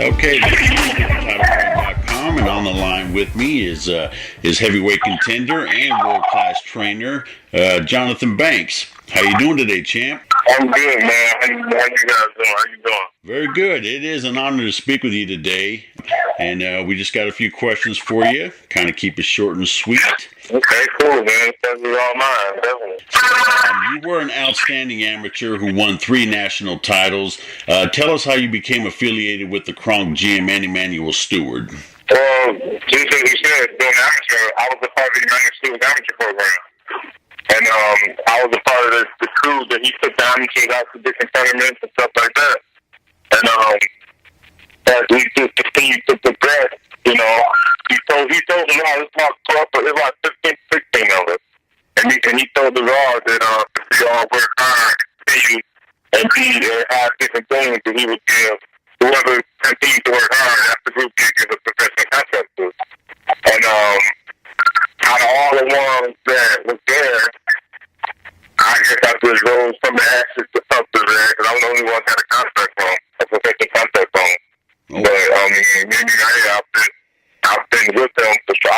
Okay, this is TitleFight.com, and on the line with me is heavyweight contender and world-class trainer Jonathan Banks. How you doing today, champ? I'm good, man. How you guys doing? How you doing? Very good. It is an honor to speak with you today, and we just got a few questions for you. Kind of keep it short and sweet. Okay, cool, man. Pleasure's all mine, definitely. You were an outstanding amateur who won 3 national titles. Tell us how you became affiliated with the Kronk Gym and Emanuel Stewart. Well, just as you said, being an amateur, I was a part of the United States amateur program. And I was a part of the crew that he took the amateurs out to different tournaments and stuff like that. And as we just continued to progress, you know, he told me, it's about 12, but it's like 15, 16 of us. And he told us all that we all work hard, continue, and have different things that he would give whoever continues to work hard after the group give a professional contract to. And out of all the ones that was there, I guess I just rose from the ashes to something there, because I'm the only one that had a contract from, a professional contract from. Oh. But, I've been with them for so I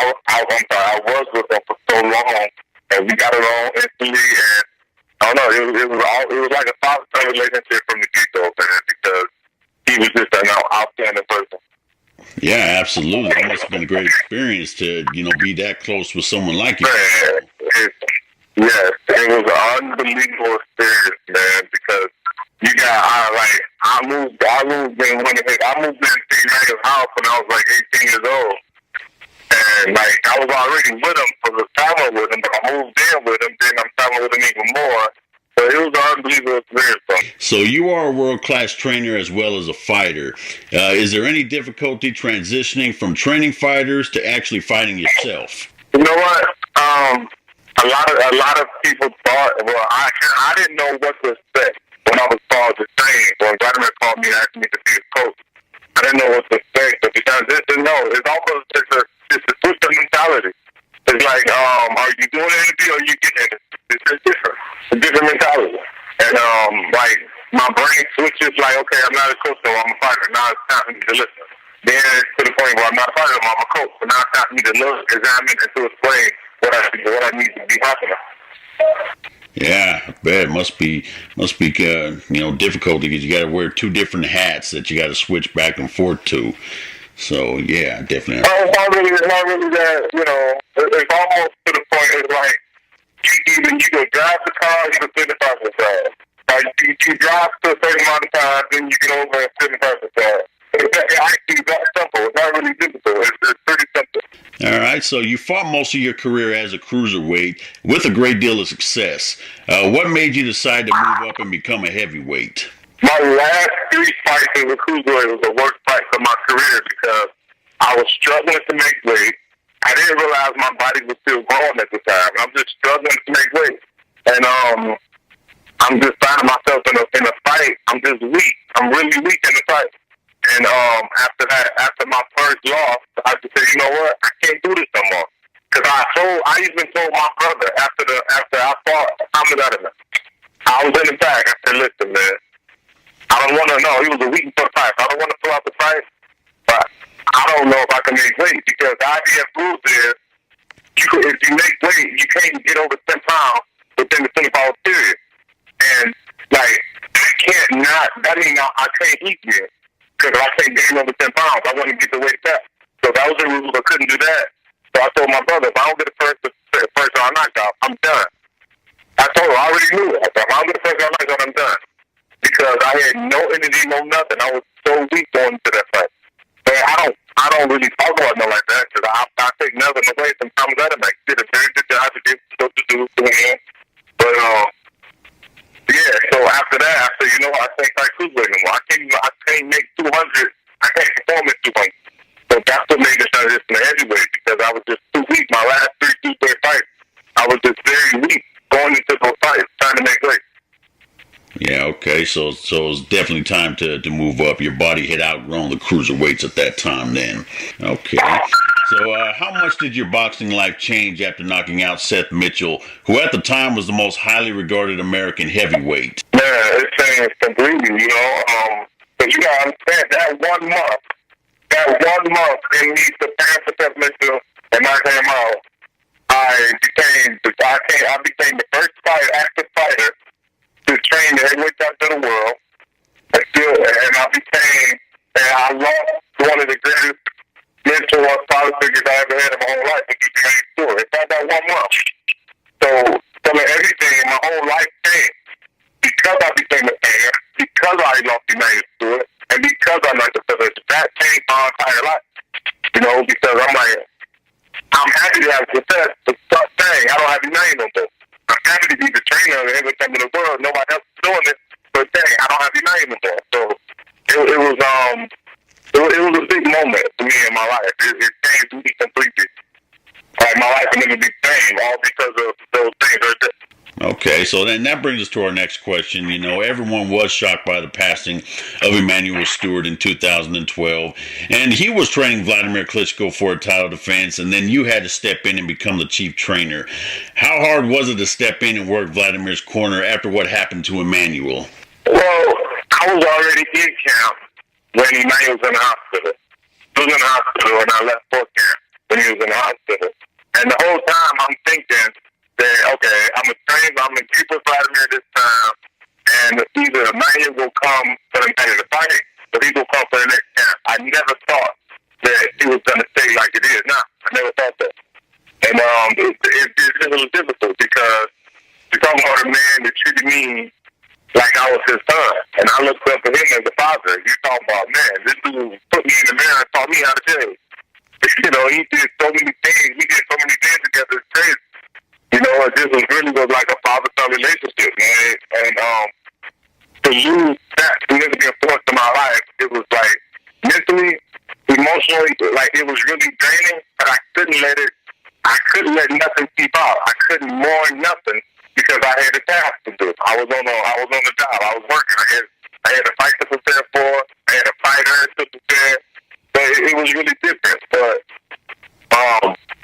was with them for so long, and we got along instantly, and I don't know, it was like a father-son relationship from the get-go, man, because he was just an outstanding person. Yeah, absolutely. That must have been a great experience to, be that close with someone like you. Man, yes, it was an unbelievable experience, man, because I moved in the United's house when I was like 18 years old. And I was already with him for the traveling with him, but I moved in with him, then I'm traveling with him even more. So it was an unbelievable experience for me. So you are a world-class trainer as well as a fighter. Is there any difficulty transitioning from training fighters to actually fighting yourself? You know what? A lot of people thought, I didn't know what to expect when I was called to train. When Vladimir called me and asked me to be his coach, I didn't know what to expect. But the transition, it's almost it's a switch of mentality. It's like, are you doing an interview or are you getting it? It's different. It's a different mentality. And my brain switches like, okay, I'm not a coach, so I'm a fighter. Now it's time for me to listen. Then it's to the point where I'm not a fighter, I'm a coach. So now it's time for me to look, examine, and to explain what I need to be happening. Yeah, I bet it must be difficult because you got to wear 2 different hats that you got to switch back and forth to. So yeah, definitely. It's not really that. It's almost to the point. It's like you can drive the car, you can sit in the passenger side. Like you drive to a certain amount of time, then you get over and sit in the passenger side. It's actually that simple. It's not really difficult. It's pretty simple. All right, so you fought most of your career as a cruiserweight with a great deal of success. What made you decide to move up and become a heavyweight? My last 3 fights as a cruiserweight was the worst fights of my career because I was struggling to make weight. I didn't realize my body was still growing at the time. I'm just struggling to make weight. And I'm just finding myself in a fight. I'm just weak. I'm really weak in the fight. And after my first loss, I just said, you know what? I can't do this no more. Because I even told my brother after I fought Muhammad Ali. I was in the back. I said, listen, man, I don't want to know. He was a week before the fight. I don't want to pull out the fight, but I don't know if I can make weight because the IBF rules is if you make weight, you can't get over 10 pounds within the 24-hour period. And that means I can't eat yet. Because I can't gain over 10 pounds. I want to get the weight back. So that was the rule. I couldn't do that. So I told my brother, if I don't get the first round knockout, I'm done. I told him, I already knew that. If I don't get the first round knockout, I'm done. Because I had no energy, no nothing. I was so weak going into that fight. But I don't really talk about nothing like that because I take nothing away from Thomas Adamek. Did a very good job to get stuff to do to him. But yeah, so after that, I said, I can't fight cruiserweight anymore. I can't make 200. I can't perform at 200. So that's what made the transition to heavyweight because I was just too weak. My last 3 two-day fights, I was just very weak going into those fights, trying to make weight. Yeah, okay, so it's definitely time to move up. Your body had outgrown the cruiserweights at that time then. Okay. So how much did your boxing life change after knocking out Seth Mitchell, who at the time was the most highly regarded American heavyweight? Man, it changed completely, But you gotta understand that 1 month, that 1 month in me preparing for Templeton and not came out, I became the first active fighter to train the heavyweight champion of the world. And I lost one of the greatest mentors, father figures I ever had in my whole life, which is Jermaine Stewart. It's not that 1 month. So, everything in my whole life changed because I became a fan, because I lost Jermaine Stewart, and because I learned the privilege. That changed my entire life. Because I'm happy to have success, but stop saying I don't have Jermaine no more. I'm happy to be the trainer of the heavyweight champion of the world. Nobody else is doing it, but dang, I don't have Jermaine no more. So, it was a big moment for me in my life. It changed me completely. Like, my life will never be the same, all because of those things right there. Okay, so then that brings us to our next question. Everyone was shocked by the passing of Emanuel Stewart in 2012, and he was training Vladimir Klitschko for a title defense, and then you had to step in and become the chief trainer. How hard was it to step in and work Vladimir's corner after what happened to Emanuel? Well, I was already in camp when Emanuel was in the hospital. He was in the hospital, and I left for camp when he was in the hospital. And the whole time I'm thinking that, okay, I'm going to keep with Vladimir this time, and either Emanuel will come for the night of the fight, or he will come for the next camp. I never thought that he was going to stay like it is now. I never thought that. And it was difficult because you're talking about a man that treated me like I was his son, and I looked up to him as a father. You talking about, man, this dude put me in the mirror and taught me how to shave. He did so many things. We did so many things together. It's crazy. It just was like a father-son relationship, man. And to lose that significant force in my life, it was like mentally, emotionally, like it was really draining. But I couldn't let nothing keep out. I couldn't mourn nothing because I had a task to do. I was on the job. I was working. I had a fight to prepare for. I had a fighter to prepare. But it was really different. But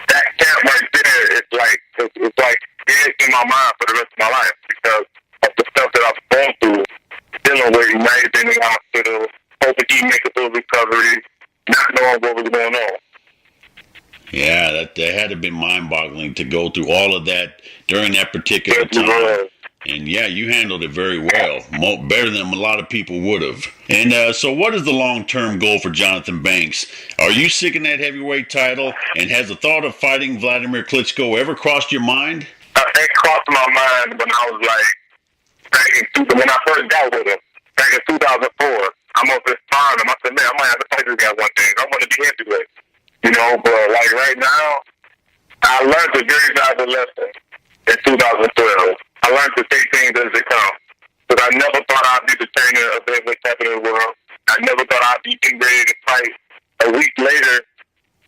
that camp right there, it's like dead in my mind for the rest of my life because of the stuff that I've gone through, dealing with United in the hospital, hoping he make a full recovery, not knowing what was going on. Yeah, that had to be mind-boggling to go through all of that during that particular time. And yeah, you handled it very well, better than a lot of people would have. And so what is the long-term goal for Jonathan Banks? Are you seeking that heavyweight title? And has the thought of fighting Vladimir Klitschko ever crossed your mind? It crossed my mind when I was when I first got with him, back in 2004. I'm up this time, and I said, man, I might have to fight this guy one day. I want to be heavyweight. But like right now, I learned a very valuable lesson in 2012. I learned to take things as they come. Because I never thought I'd be the trainer of the heavyweight champion of the world. I never thought I'd be getting ready to fight a week later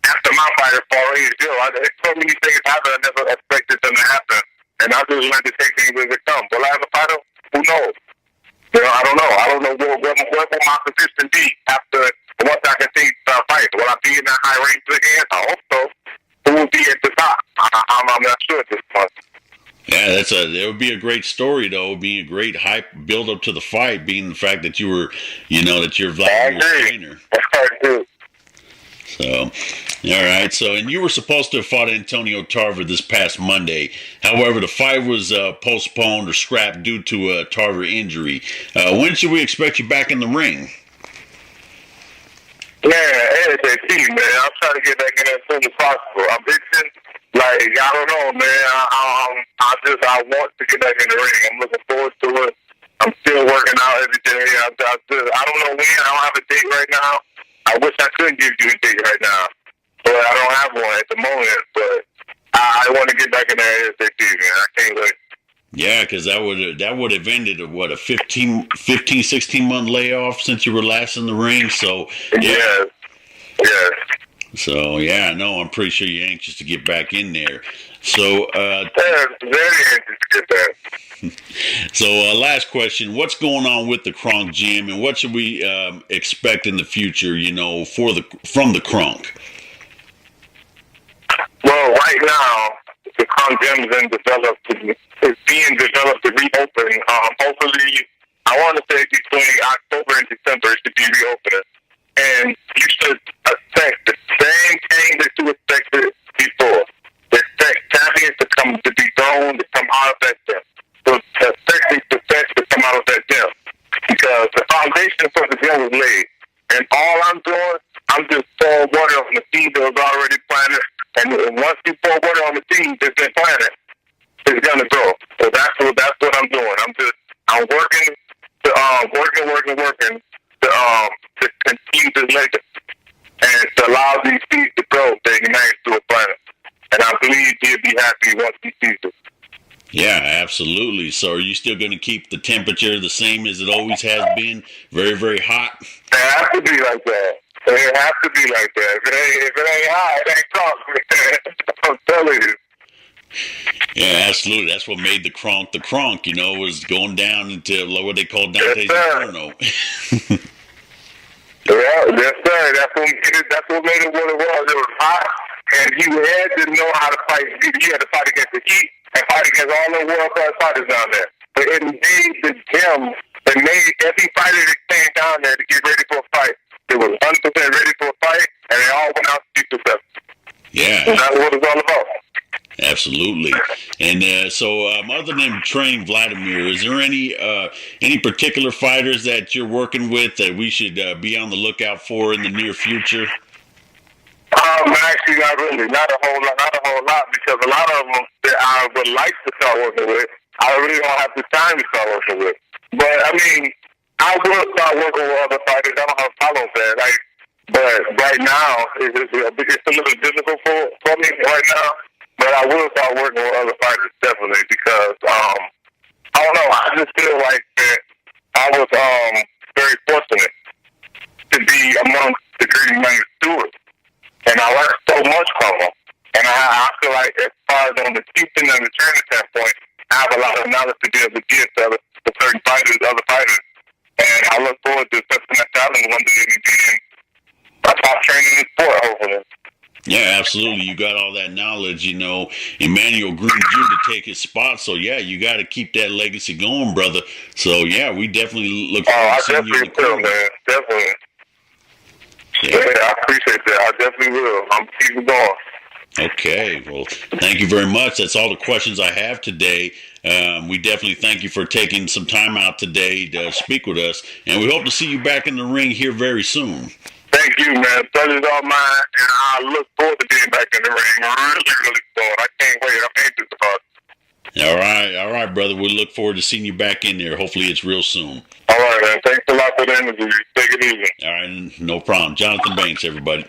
after my fight at Fall Age Hill. So many things happen I never expected them to happen. And I just learned to take things as they come. Will I have a title? Who knows? I don't know. I don't know what will my position be after once I can see fight. Will I be in that high range again? I hope so. Who will be at the top? I'm not sure at this point. Yeah, that would be a great story, though, being a great hype build up to the fight, being the fact that you were, that you're Vladimir's trainer. So, all right. So, and you were supposed to have fought Antonio Tarver this past Monday. However, the fight was postponed or scrapped due to a Tarver injury. When should we expect you back in the ring? Man, ASAP, man. I'm trying to get back in there as soon as possible. I'm itching. I don't know, man. I want to get back in the ring. I'm looking forward to it. I'm still working out every day. I don't know when. I don't have a date right now. I wish I could give you a date right now, but I don't have one at the moment. But I want to get back in there ASAP, man. I can't wait. Yeah, because that would have ended a 15, 16-month layoff since you were last in the ring. So yeah. Yes. So yeah, no, I'm pretty sure you're anxious to get back in there. So very anxious to get back. So last question: what's going on with the Kronk Gym, and what should we expect in the future? From the Kronk. Well, right now the Kronk Gym is being developed to reopen. Hopefully, I want to say between October and December it should be reopening. And you should The foundation for the gym was laid. And all I'm doing, I'm just pouring water on the seed that was already planted. And once you pour water on the seed that's been planted, it's gonna grow. So that's what I'm doing. I'm working to continue this legacy and to allow these seeds to grow that unites to a planet. And I believe he'll be happy once he sees it. Yeah, absolutely. So are you still going to keep the temperature the same as it always has been? Very, very hot? It has to be like that. It has to be like that. If it ain't hot, it ain't talk. I'm telling you. Yeah, absolutely. That's what made the Kronk, you know, was going down into what they call Dante's Inferno. Yeah, yes, sir. That's what made it what it was. It was hot, and you had to know how to fight. You had to fight against the heat and fight against all the world-class fighters down there. But it made the gym, it made every fighter that came down there to get ready for a fight. They were 100% ready for a fight, and they all went out to be successful. Yeah. And that's what it's all about. Absolutely. And so other than training Vladimir, is there any particular fighters that you're working with that we should be on the lookout for in the near future? Actually, not really. Not a whole lot, because a lot of them that I would like to start working with, I really don't have the time to start working with. But, I mean, I will start working with other fighters. I don't have problems there. But right now, it's a little difficult for me right now. But I will start working with other fighters, definitely, because, I don't know, I just feel like that I was very fortunate to be amongst the great young stewards. And I learned so much from them. And I feel like as far as on the teaching and the training standpoint, I have a lot of knowledge to be able to give to certain fighters, other fighters. And I look forward to accepting that challenge one day and being a top trainer in the sport, hopefully. Yeah, absolutely. You got all that knowledge, you know. Emmanuel groomed you to take his spot, so yeah, you got to keep that legacy going, brother. So yeah, we definitely look forward to seeing you in the corner. Man, definitely. Yeah, I appreciate that. I definitely will. I'm keeping going. Okay, well, thank you very much. That's all the questions I have today. We definitely thank you for taking some time out today to speak with us, and we hope to see you back in the ring here very soon. Thank you, man. Pleasure's all mine, and I look forward to being back in the ring. I'm really forward. I can't wait. I'm anxious about it. All right, brother. We look forward to seeing you back in there. Hopefully it's real soon. All right, man. Thanks a lot for the interview. Take it easy. All right, no problem. Jonathan Banks, everybody.